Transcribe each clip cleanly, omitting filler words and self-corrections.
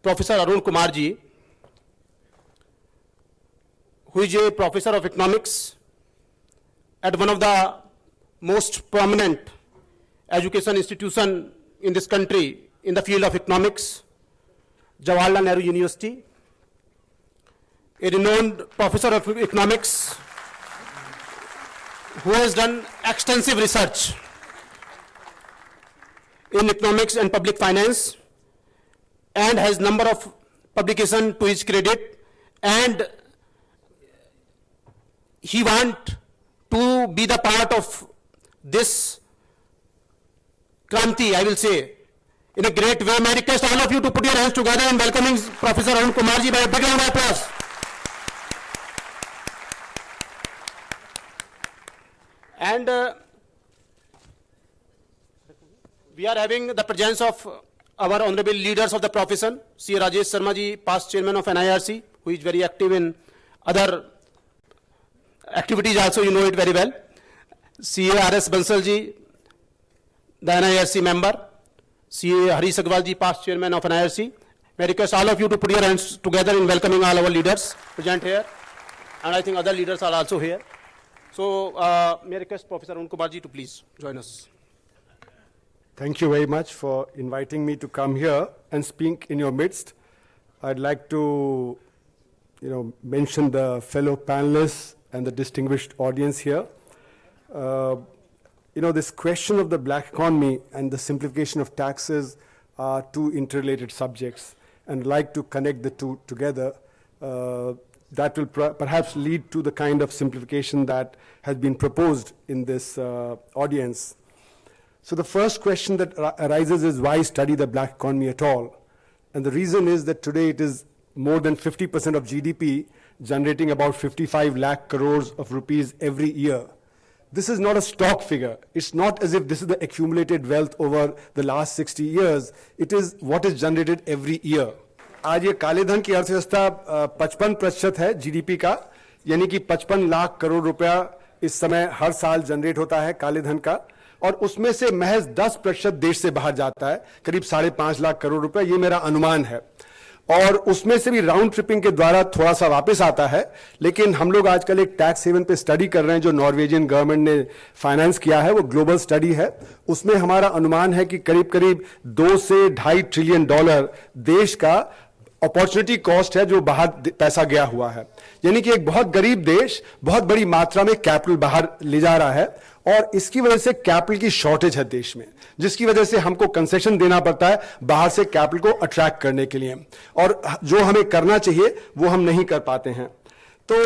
Professor Arun Kumar ji, who is a professor of economics at one of the most prominent education institution in this country in the field of economics, Jawaharlal Nehru University, a renowned professor of economics who has done extensive research in economics and public finance and has number of publications to his credit, and he want to be the part of this Kranti, I will say, in a great way. I request all of you to put your hands together in welcoming Professor Arun Kumar ji by a big round of applause. And we are having the presence of our honorable leaders of the profession, C. Rajesh Sharma ji, past chairman of NIRC, who is very active in other activities also, you know it very well. C. A. R. S. Bansal ji, the NIRC member. C. A. Harish Agrawal ji, past chairman of NIRC. May I request all of you to put your hands together in welcoming all our leaders present here. And I think other leaders are also here. So, may I request Professor Arun Kumar ji to please join us. Thank you very much for inviting me to come here and speak in your midst. I'd like to, mention the fellow panelists and the distinguished audience here. This question of the black economy and the simplification of taxes are two interrelated subjects, and I'd like to connect the two together. That will perhaps lead to the kind of simplification that has been proposed in this audience. So the first question that arises is, why study the black economy at all? And the reason is that today it is more than 50% of GDP, generating about 55 lakh crores of rupees every year. This is not a stock figure. It's not as if this is the accumulated wealth over the last 60 years. It is what is generated every year. आज ये काले धन की अर्थव्यवस्था 55% है GDP का, यानी कि 55 लाख करोड़ रुपया इस समय हर साल जनरेट होता है काले धन का, और उसमें से महज 10% देश से बाहर जाता है, करीब 5.5 लाख करोड़ रुपया, ये मेरा अनुमान है। और उसमें से भी राउंड ट्रिपिंग के द्वारा थोड़ा सा वापस आता है। लेकिन हम लोग आजकल एक टैक्स हेवन पे स्टडी कर रहे हैं जो नॉर्वेजियन गवर्नमेंट ने फाइनेंस किया है, वो ग्लोबल स्टडी है। उसमें हमारा अनुमान है कि करीब करीब 2 से 2.5 ट्रिलियन डॉलर देश का अपॉर्चुनिटी कॉस्ट है जो बाहर पैसा गया हुआ है। यानी कि एक बहुत गरीब देश बहुत बड़ी मात्रा में कैपिटल बाहर ले जा रहा है, और इसकी वजह से कैपिटल की शॉर्टेज है देश में, जिसकी वजह से हमको कंसेशन देना पड़ता है बाहर से कैपिटल को अट्रैक्ट करने के लिए, और जो हमें करना चाहिए वो हम नहीं कर पाते हैं। तो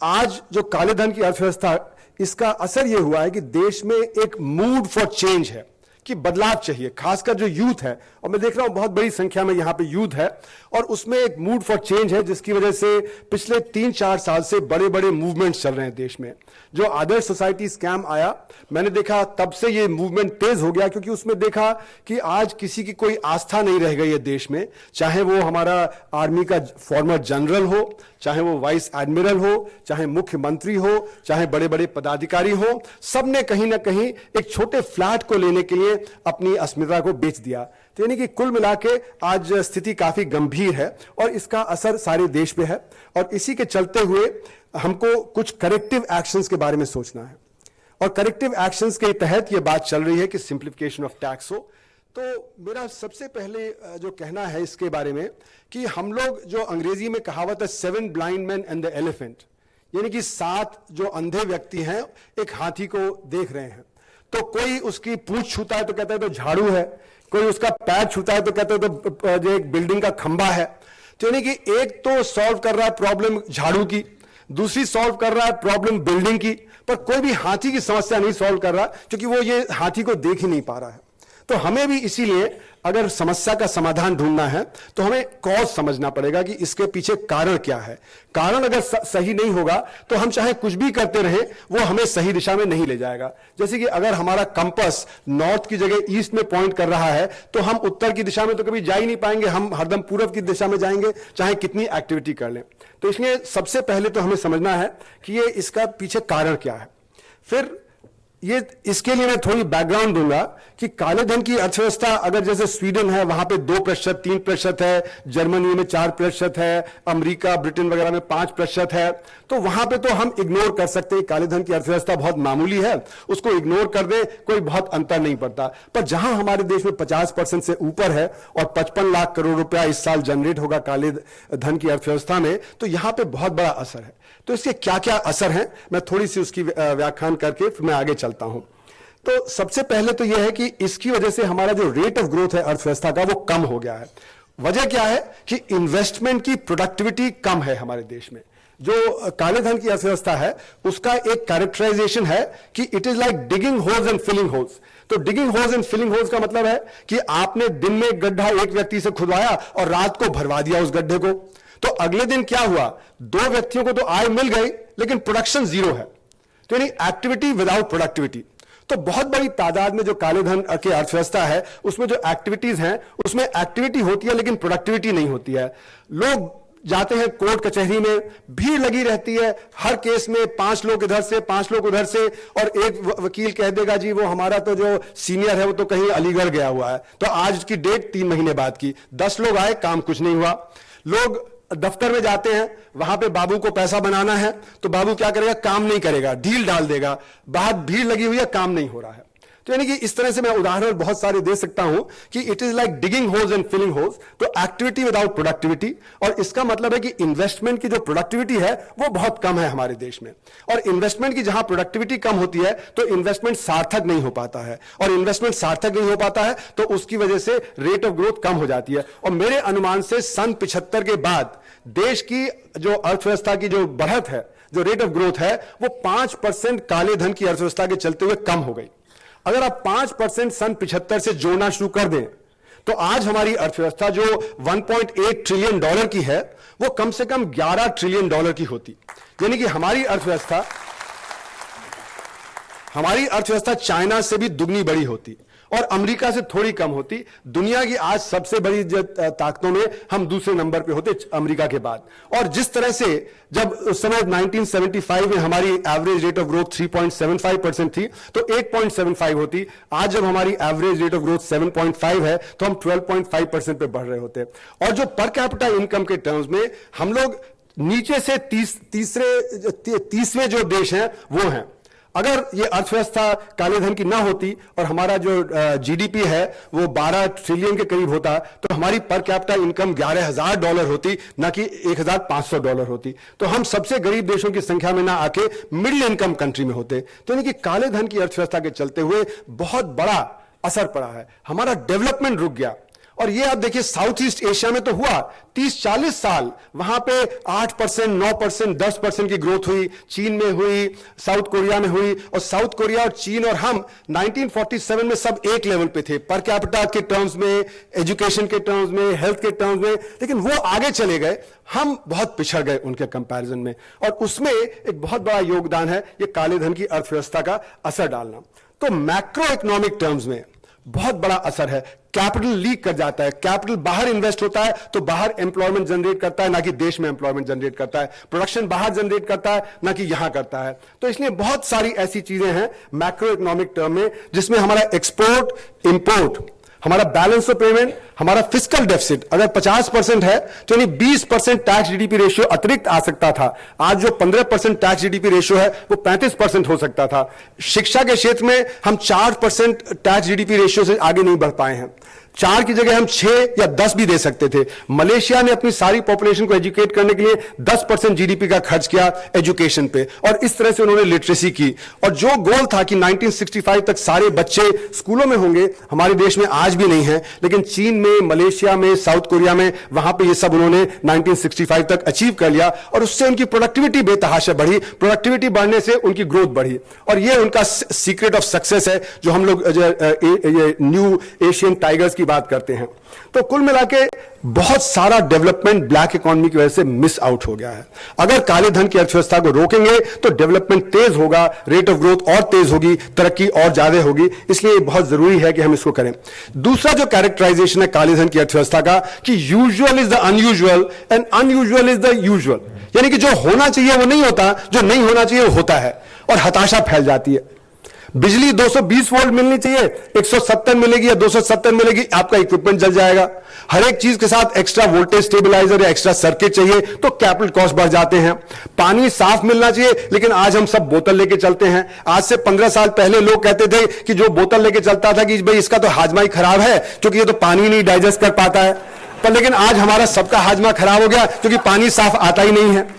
आज जो काले धन की अर्थव्यवस्था, इसका असर ये हुआ है कि देश में एक मूड फॉर चेंज है कि बदलाव चाहिए, खासकर जो यूथ है, और मैं देख रहा हूं बहुत बड़ी संख्या में यहां पे यूथ है, और उसमें एक मूड फॉर चेंज है, जिसकी वजह से पिछले 3-4 साल से बड़े बड़े मूवमेंट्स चल रहे हैं देश में। जो आदर्श सोसाइटी स्कैम आया, मैंने देखा तब से ये मूवमेंट तेज हो गया, क्योंकि उसमें देखा कि आज किसी की कोई आस्था नहीं रह गई है देश में, चाहे वो हमारा आर्मी का फॉर्मर जनरल हो, चाहे वो वाइस एडमिरल हो, चाहे मुख्यमंत्री हो, चाहे बड़े बड़े पदाधिकारी हो, सबने कहीं ना कहीं एक छोटे फ्लैट को लेने के लिए अपनी अस्मिता को बेच दिया। तो यानी कि कुल मिला के आज स्थिति काफी गंभीर है, और इसका असर सारे देश पे है। और इसी के चलते हुए हमको कुछ करेक्टिव एक्शंस के बारे में सोचना है, और करेक्टिव एक्शंस के तहत ये बात चल रही है कि सिंप्लीफिकेशन ऑफ टैक्स हो। तो मेरा सबसे पहले जो कहना है इसके बारे में कि हम लोग, जो अंग्रेजी में कहावत है 7 blind man and the elephant, यानी कि 7 जो अंधे व्यक्ति हैं एक हाथी को देख रहे हैं। तो कोई उसकी पूंछ छूता है तो कहता है तो झाड़ू है, कोई उसका पैर छूता है तो कहता है तो जो एक बिल्डिंग का खंबा है। तो यानी कि एक तो सॉल्व कर रहा है प्रॉब्लम झाड़ू की, दूसरी सॉल्व कर रहा है प्रॉब्लम बिल्डिंग की, पर कोई भी हाथी की समस्या नहीं सॉल्व कर रहा, क्योंकि वो ये हाथी को देख ही नहीं पा रहा है। तो हमें भी इसीलिए अगर समस्या का समाधान ढूंढना है तो हमें कॉज समझना पड़ेगा कि इसके पीछे कारण क्या है। कारण अगर सही नहीं होगा तो हम चाहे कुछ भी करते रहे, वो हमें सही दिशा में नहीं ले जाएगा। जैसे कि अगर हमारा कंपास नॉर्थ की जगह ईस्ट में पॉइंट कर रहा है तो हम उत्तर की दिशा में तो कभी जा ही नहीं पाएंगे, हम हरदम पूर्व की दिशा में जाएंगे चाहे कितनी एक्टिविटी कर लें। तो इसलिए सबसे पहले तो हमें समझना है कि ये इसका पीछे कारण क्या है। फिर ये इसके लिए मैं थोड़ी बैकग्राउंड दूंगा कि काले धन की अर्थव्यवस्था अगर जैसे स्वीडन है वहां पे 2%, 3% है, जर्मनी में 4% है, अमेरिका ब्रिटेन वगैरह में 5% है, तो वहां पे तो हम इग्नोर कर सकते हैं, काले धन की अर्थव्यवस्था बहुत मामूली है, उसको इग्नोर कर दे, कोई बहुत अंतर नहीं पड़ता। पर जहां हमारे देश में 50% से ऊपर है और 55 लाख करोड़ रुपया इस साल जनरेट होगा काले धन की अर्थव्यवस्था में, तो यहां पे बहुत बड़ा असर है। तो इसके क्या क्या असर हैं, मैं थोड़ी सी उसकी व्याख्यान करके फिर मैं आगे चलता हूं। तो सबसे पहले तो यह है कि इसकी वजह से हमारा जो रेट ऑफ ग्रोथ है अर्थव्यवस्था का वो कम हो गया है। वजह क्या है कि इन्वेस्टमेंट की प्रोडक्टिविटी कम है हमारे देश में। जो काले धन की अर्थव्यवस्था है उसका एक कैरेक्टराइजेशन है कि it is like digging holes and filling holes. तो digging holes and filling holes का मतलब है कि आपने दिन में एक गड्ढा एक व्यक्ति से खुदवाया और रात को भरवा दिया उस गड्ढे को, तो अगले दिन क्या हुआ, 2 व्यक्तियों को तो आय मिल गई लेकिन प्रोडक्शन जीरो है। तो यानी एक्टिविटी विदाउट प्रोडक्टिविटी। तो बहुत बड़ी तादाद में जो काले धन की अर्थव्यवस्था है उसमें जो एक्टिविटीज हैं उसमें एक्टिविटी होती है लेकिन प्रोडक्टिविटी नहीं होती है। लोग जाते हैं कोर्ट कचहरी में, भीड़ लगी रहती है, हर केस में 5 लोग इधर से 5 लोग उधर से, और एक वकील कह देगा जी वो हमारा तो जो सीनियर है वो तो कहीं अलीगढ़ गया हुआ है, तो आज उसकी डेट 3 महीने बाद की। 10 लोग आए, काम कुछ नहीं हुआ। लोग दफ्तर में जाते हैं, वहां पे बाबू को पैसा बनाना है तो बाबू क्या करेगा, काम नहीं करेगा, ढील डाल देगा, बाहर भीड़ लगी हुई है, काम नहीं हो रहा है। तो यानी कि इस तरह से मैं उदाहरण बहुत सारे दे सकता हूं कि it is like digging holes and filling holes. तो एक्टिविटी विदाउट प्रोडक्टिविटी, और इसका मतलब है कि इन्वेस्टमेंट की जो प्रोडक्टिविटी है वो बहुत कम है हमारे देश में। और इन्वेस्टमेंट की जहां प्रोडक्टिविटी कम होती है तो इन्वेस्टमेंट सार्थक नहीं हो पाता है, और इन्वेस्टमेंट सार्थक नहीं हो पाता है तो उसकी वजह से रेट ऑफ ग्रोथ कम हो जाती है। और मेरे अनुमान से सन 75 के बाद देश की जो अर्थव्यवस्था की जो बढ़त है, जो रेट ऑफ ग्रोथ है, वो 5% काले धन की अर्थव्यवस्था के चलते हुए कम हो गई। अगर आप 5% सन 75 से जोड़ना शुरू कर दें तो आज हमारी अर्थव्यवस्था जो 1.8 ट्रिलियन डॉलर की है वो कम से कम 11 ट्रिलियन डॉलर की होती। यानी कि हमारी अर्थव्यवस्था चाइना से भी दुगनी बड़ी होती और अमेरिका से थोड़ी कम होती। दुनिया की आज सबसे बड़ी ताकतों में हम दूसरे नंबर पे होते अमेरिका के बाद। और जिस तरह से जब उस समय 1975 में हमारी एवरेज रेट ऑफ ग्रोथ 3.75% थी तो 8.75 होती, आज जब हमारी एवरेज रेट ऑफ ग्रोथ 7.5 है तो हम 12.5% पे बढ़ रहे होते। और जो पर कैपिटा इनकम के टर्म्स में हम लोग नीचे से तीसरे जो देश हैं वो हैं। अगर ये अर्थव्यवस्था काले धन की ना होती और हमारा जो जीडीपी है वो 12 ट्रिलियन के करीब होता तो हमारी पर कैपिटा इनकम $11,000 होती, ना कि $1,500 होती। तो हम सबसे गरीब देशों की संख्या में ना आके मिडिल इनकम कंट्री में होते। तो यानी कि काले धन की अर्थव्यवस्था के चलते हुए बहुत बड़ा असर पड़ा है, हमारा डेवलपमेंट रुक गया। और ये आप देखिए साउथ ईस्ट एशिया में तो हुआ 30-40 साल, वहां पे 8%, 9%, 10% की ग्रोथ हुई, चीन में हुई, साउथ कोरिया में हुई। और साउथ कोरिया और चीन और हम 1947 में सब एक लेवल पे थे, पर कैपिटा के टर्म्स में, एजुकेशन के टर्म्स में, हेल्थ के टर्म्स में, लेकिन वो आगे चले गए, हम बहुत पिछड़ गए उनके कंपैरिजन में। और उसमें एक बहुत बड़ा योगदान है ये काले धन की अर्थव्यवस्था का असर डालना। तो मैक्रो इकोनॉमिक टर्म्स में बहुत बड़ा असर है, कैपिटल लीक कर जाता है, कैपिटल बाहर इन्वेस्ट होता है तो बाहर एम्प्लॉयमेंट जनरेट करता है, ना कि देश में एम्प्लॉयमेंट जनरेट करता है, प्रोडक्शन बाहर जनरेट करता है ना कि यहां करता है। तो इसलिए बहुत सारी ऐसी चीजें हैं मैक्रो इकोनॉमिक टर्म में जिसमें हमारा एक्सपोर्ट इंपोर्ट, हमारा बैलेंस ऑफ पेमेंट, हमारा फिस्कल डेफिसिट अगर 50% है तो यानी 20% टैक्स जीडीपी रेशियो अतिरिक्त आ सकता था। आज जो 15% टैक्स जीडीपी रेशियो है वो 35% हो सकता था। शिक्षा के क्षेत्र में हम 4% टैक्स जीडीपी रेशियो से आगे नहीं बढ़ पाए हैं, 4 की जगह हम 6 या 10 भी दे सकते थे। मलेशिया ने अपनी सारी पॉपुलेशन को एजुकेट करने के लिए 10% जीडीपी का खर्च किया एजुकेशन पे, और इस तरह से उन्होंने लिटरेसी की। और जो गोल था कि 1965 तक सारे बच्चे स्कूलों में होंगे, हमारे देश में आज भी नहीं है, लेकिन चीन में, मलेशिया में, साउथ कोरिया में, वहां पे ये सब उन्होंने 1965 तक अचीव कर लिया। और उससे उनकी प्रोडक्टिविटी बेतहाशा बढ़ी, प्रोडक्टिविटी बढ़ने से उनकी ग्रोथ बढ़ी। और ये उनका सीक्रेट ऑफ सक्सेस है जो हम लोग न्यू एशियन टाइगर्स की बात करते हैं। तो कुल मिलाके बहुत सारा डेवलपमेंट ब्लैक इकोनॉमी की वजह से मिस आउट हो गया है। अगर काले धन की अर्थव्यवस्था को रोकेंगे तो डेवलपमेंट तेज होगा, रेट ऑफ ग्रोथ और तेज होगी, तरक्की और ज्यादा होगी। इसलिए बहुत जरूरी है कि हम इसको करें। दूसरा जो कैरेक्टराइजेशन है काले धन की अर्थव्यवस्था का कि usual is the unusual and unusual is the usual, यानी कि जो होना चाहिए वो नहीं होता, जो नहीं होना चाहिए वो होता है और हताशा फैल जाती है। बिजली 220 वोल्ट मिलनी चाहिए, 170 मिलेगी या 270 मिलेगी, आपका इक्विपमेंट जल जाएगा। हर एक चीज के साथ एक्स्ट्रा वोल्टेज स्टेबलाइजर या एक्स्ट्रा सर्किट चाहिए तो कैपिटल कॉस्ट बढ़ जाते हैं। पानी साफ मिलना चाहिए, लेकिन आज हम सब बोतल लेके चलते हैं। आज से 15 साल पहले लोग कहते थे कि जो बोतल लेके चलता था कि भाई इसका तो हाजमा ही खराब है क्योंकि ये तो पानी नहीं डाइजेस्ट कर पाता है, पर लेकिन आज हमारा सबका हाजमा खराब हो गया क्योंकि पानी साफ आता ही नहीं है।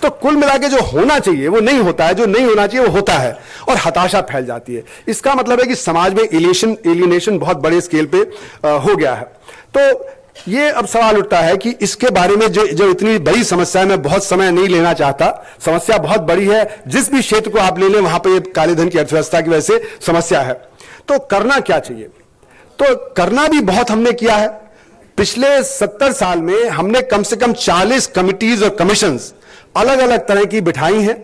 तो कुल मिला के जो होना चाहिए वो नहीं होता है, जो नहीं होना चाहिए वो होता है और हताशा फैल जाती है। इसका मतलब है कि समाज में एलियनेशन बहुत बड़े स्केल पे हो गया है। तो ये अब सवाल उठता है कि इसके बारे में जो इतनी बड़ी समस्या है, मैं बहुत समय नहीं लेना चाहता, समस्या बहुत बड़ी है, जिस भी क्षेत्र को आप ले लें वहां पे काले धन की अर्थव्यवस्था की वजह से समस्या है। तो करना क्या चाहिए? तो करना भी बहुत हमने किया है। पिछले 70 साल में हमने कम से कम 40 कमिटीज और कमीशंस अलग अलग तरह की बिठाई हैं,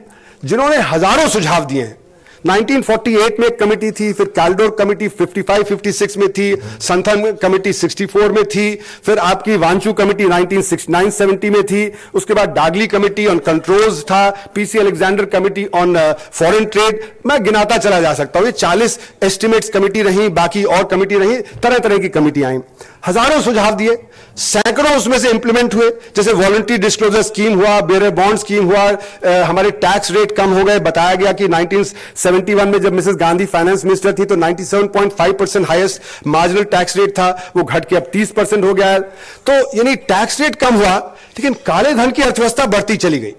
जिन्होंने हजारों सुझाव दिए हैं। 1948 में एक कमेटी थी, फिर कैल्डोर कमेटी 55-56 में थी, संथन कमेटी 64 में थी, फिर आपकी वांचू कमेटी 1969-70 में थी, उसके बाद डागली कमेटी ऑन कंट्रोल्स था, PC Alexander committee on foreign trade. मैं गिनाता चला जा सकता हूं, ये 40 एस्टिमेट्स कमेटी रही, बाकी और कमेटी रही, तरह तरह की कमेटी आई, हजारों सुझाव दिए, सैकड़ों उसमें से इंप्लीमेंट हुए। जैसे वॉलंटरी डिस्क्लोजर स्कीम हुआ, बेयर बॉन्ड स्कीम हुआ, हमारे टैक्स रेट कम हो गए। बताया गया कि 1971 में जब मिसेस गांधी फाइनेंस मिनिस्टर थी तो 97.5% हाईएस्ट मार्जिनल टैक्स रेट था, वो घट के अब 30% हो गया है। तो यानी टैक्स रेट कम हुआ, लेकिन काले धन की अर्थव्यवस्था बढ़ती चली गई।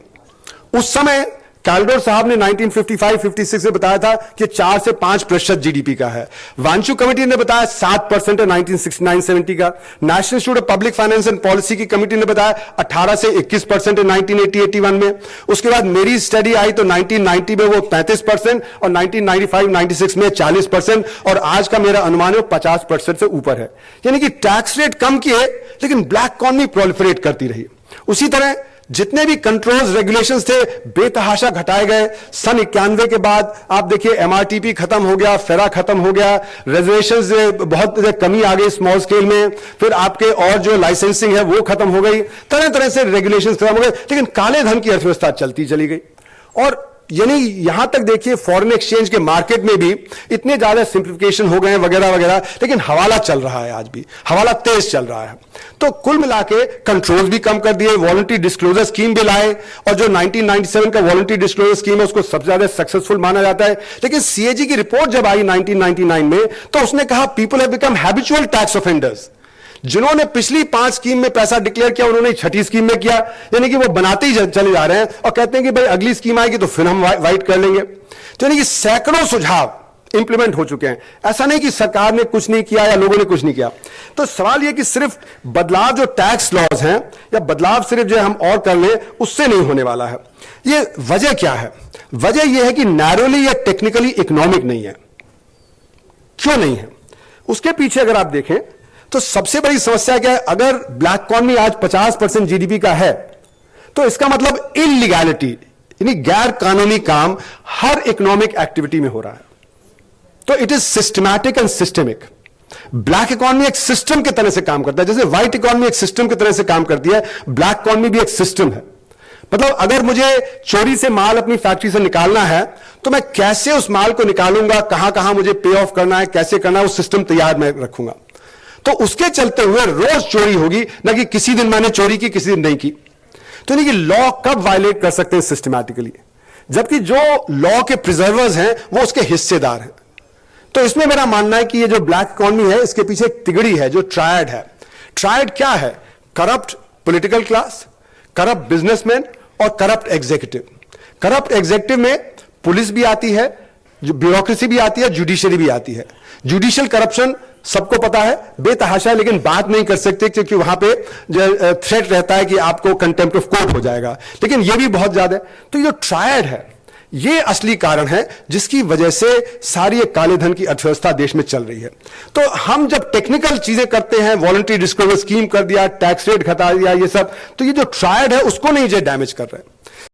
उस समय कैल्डोर साहब ने 1955-56 में बताया था कि 4 से 5% जीडीपी का है। वांचू कमेटी ने बताया 7% है 1969-70 का। National institute of public finance and policy की कमेटी ने बताया 18 से 21% है 1980-81 में। उसके बाद मेरी स्टडी आई तो 1990 में वो 35% और 1995-96 में 40%, और आज का मेरा अनुमान है 50% से ऊपर है। यानी कि टैक्स रेट कम किए, लेकिन ब्लैक इकॉनमी प्रोलिफरेट करती रही। उसी तरह जितने भी कंट्रोल्स रेगुलेशंस थे बेतहाशा घटाए गए। सन 91 के बाद आप देखिए एमआरटीपी खत्म हो गया, फेरा खत्म हो गया, रेजर्वेशंस बहुत कमी आ गई स्मॉल स्केल में, फिर आपके और जो लाइसेंसिंग है वो खत्म हो गई, तरह तरह से रेगुलेशंस खत्म हो गए, लेकिन काले धन की अर्थव्यवस्था चलती चली गई। और यानी यहां तक देखिए फॉरेन एक्सचेंज के मार्केट में भी इतने ज्यादा सिंप्लीफिकेशन हो गए वगैरह वगैरह, लेकिन हवाला चल रहा है, आज भी हवाला तेज चल रहा है। तो कुल मिला के कंट्रोल भी कम कर दिए, वॉलंटरी डिस्क्लोजर स्कीम भी लाए, और जो 1997 का वॉलंटरी डिस्क्लोजर स्कीम है उसको सबसे ज्यादा सक्सेसफुल माना जाता है। लेकिन सीएजी की रिपोर्ट जब आई 1999 में तो उसने कहा people have become habitual tax offenders. जिन्होंने पिछली 5 स्कीम में पैसा डिक्लेयर किया उन्होंने छठी स्कीम में किया, यानी कि वो बनाते ही चले जा रहे हैं और कहते हैं कि भाई अगली स्कीम आएगी तो फिर हम वाइट कर लेंगे। तो यानी कि सैकड़ों सुझाव इंप्लीमेंट हो चुके हैं। ऐसा नहीं कि सरकार ने कुछ नहीं किया या लोगों ने कुछ नहीं किया। तो सवाल यह कि सिर्फ बदलाव जो टैक्स लॉज हैं या बदलाव सिर्फ जो हम और कर लें उससे नहीं होने वाला है। ये वजह क्या है? वजह यह है कि नैरोली या टेक्निकली इकोनॉमिक नहीं है। क्यों नहीं है? उसके पीछे अगर आप देखें तो सबसे बड़ी समस्या क्या है? अगर ब्लैक इकॉनमी आज 50% जीडीपी का है तो इसका मतलब इलीगैलिटी यानी गैर कानूनी काम हर इकोनॉमिक एक्टिविटी में हो रहा है। तो it is systematic and systemic. Black economy एक सिस्टम की तरह से काम करता है, जैसे व्हाइट इकॉनमी एक सिस्टम की तरह से काम करती है, ब्लैक इकॉनमी भी एक सिस्टम है। मतलब अगर मुझे चोरी से माल अपनी फैक्ट्री से निकालना है तो मैं कैसे उस माल को निकालूंगा, कहां कहां मुझे पे ऑफ करना है, कैसे करना है, वो सिस्टम तैयार मैं रखूंगा। तो उसके चलते हुए रोज चोरी होगी, ना कि किसी दिन मैंने चोरी की किसी दिन नहीं की। तो नहीं कि लॉ कब वायलेट कर सकते हैं सिस्टमैटिकली, जबकि जो लॉ के प्रिजर्वर्स हैं वो उसके हिस्सेदार हैं। तो इसमें मेरा मानना है कि ये जो ब्लैक इकॉनमी है इसके पीछे एक तिगड़ी है जो ट्रायड है। ट्रायड क्या है? Corrupt political class, corrupt businessman और करप्ट एग्जीक्यूटिव। करप्ट एग्जीक्यूटिव में पुलिस भी आती है, ब्यूरोक्रेसी भी आती है, जुडिशरी भी आती है। जुडिशियल करप्शन सबको पता है, बेतहाशा, लेकिन बात नहीं कर सकते क्योंकि वहां पे थ्रेट रहता है कि आपको कंटेम्प्ट ऑफ कोर्ट हो जाएगा, लेकिन यह भी बहुत ज्यादा है। तो ये ट्रायड है, ये असली कारण है जिसकी वजह से सारी एक काले धन की अर्थव्यवस्था देश में चल रही है। तो हम जब टेक्निकल चीजें करते हैं, वॉलंटरी डिस्क्लोजर स्कीम कर दिया, टैक्स रेट घटा दिया, ये सब, तो ये जो ट्रायड है उसको नहीं जो डैमेज कर रहे हैं।